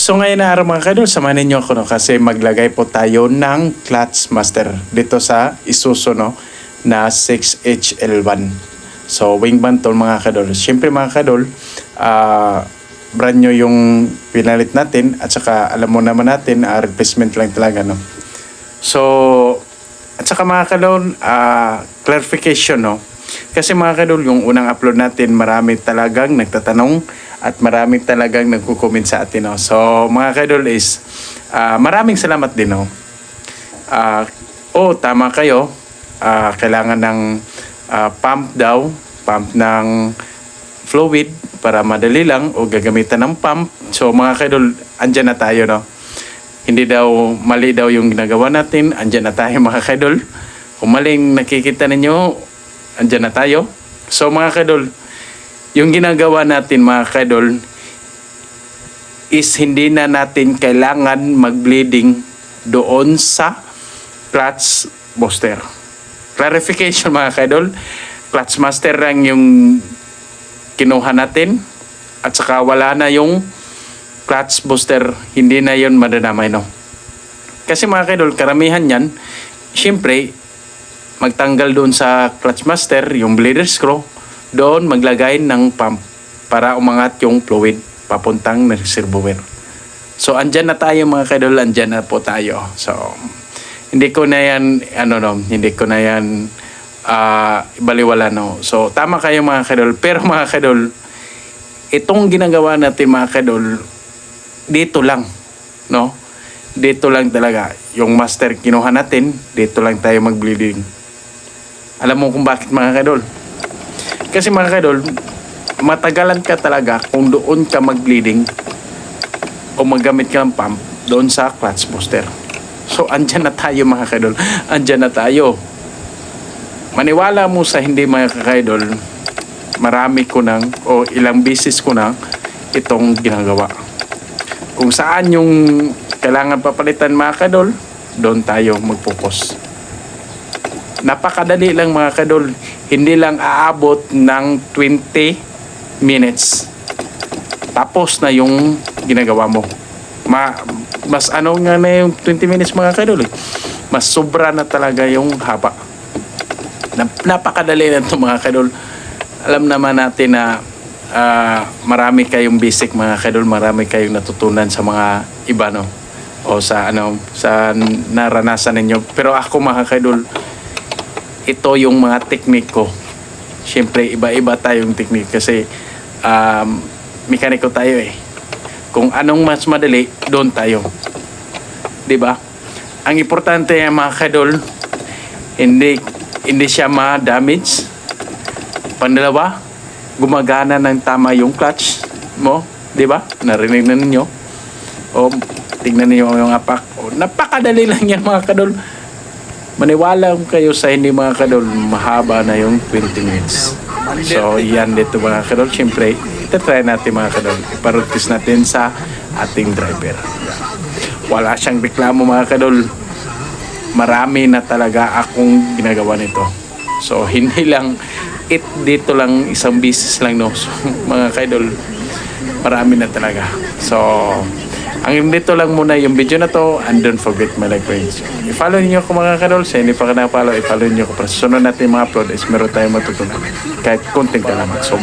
So ngayon na araw mga kadol, samahan ninyo ako no, kasi maglagay po tayo ng clutch master dito sa Isuzu no, na 6HL1. So wing band tool mga kadol. Siyempre mga kadol, brand new yung pinalit natin at saka alam mo naman natin, replacement lang talaga no. So at saka mga kadol, clarification no. Kasi mga kadol, yung unang upload natin, marami talagang nagtatanong at marami talagang nagko-comment sa atin. No? So mga kadol is, maraming salamat din. No? Tama kayo. Kailangan ng pump daw, pump ng fluid para madali lang o gagamitan ng pump. So mga kadol, andyan na tayo. No? Hindi daw, mali daw yung ginagawa natin. Andyan na tayo mga kadol. Kung maling nakikita ninyo, andyan na tayo. So mga kadol, yung ginagawa natin mga kadol is hindi na natin kailangan mag-bleeding doon sa clutch booster. Clarification mga kadol, clutch master lang yung kinuha natin at saka wala na yung clutch booster, hindi na yun madadamay no. Kasi mga kadol, karamihan yan, syempre magtanggal doon sa clutch master, yung bleeder screw, doon maglagay ng pump para umangat yung fluid papuntang reservoir. So andyan na tayo mga kadol, andyan na po tayo. So hindi ko na yan hindi ko na yan ibaliwala no. So tama kayo mga kadol, pero mga kadol, itong ginagawa natin mga kadol dito lang no. Dito lang talaga yung master kinuha natin, dito lang tayo mag-bleeding. Alam mo kung bakit mga kadol? Kasi mga kadol, matagalan ka talaga kung doon ka mag-bleeding o maggamit ka ng pump doon sa clutch booster. So, andyan na tayo mga kadol. Andyan na tayo. Maniwala mo sa hindi mga kadol, marami ko nang o ilang beses ko na itong ginagawa. Kung saan yung kailangan papalitan mga kadol, doon tayo mag-focus. Napakadali lang mga kadol. Hindi lang aabot ng 20 minutes. Tapos na yung ginagawa mo. Mas ano nga na yung 20 minutes mga kadol. Mas sobra na talaga yung haba. Napakadali na ito mga kadol. Alam naman natin na marami kayong basic mga kadol. Marami kayong natutunan sa mga iba no. O sa naranasan ninyo. Pero ako mga kadol, ito yung mga technique ko. Siyempre, iba-iba tayong technique kasi mekaniko tayo eh. Kung anong mas madali, doon tayo. 'Di ba? Ang importante ay mga kadol, hindi siya ma-damage. Pangalawa, gumagana ng tama yung clutch mo, 'di ba? Narinig na ninyo. O tingnan niyo yung apak. Napakadali lang yan mga kadol. Maniwala kayo sa hindi mga kadol, mahaba na yung 20 minutes. So yan dito mga kadol. Siyempre, itatry natin mga kadol. Iparutis natin sa ating driver. Wala siyang reklamo mga kadol. Marami na talaga akong ginagawa nito. So hindi lang dito lang isang business lang no. So, mga kadol, marami na talaga. So ang dito lang muna yung video na to, and don't forget my like page. I-follow niyo ako mga kadol. Sa hindi pa ka na-follow, i-follow niyo ako para sa sunod natin mga upload is meron tayong matutunan kahit konting kalaman. So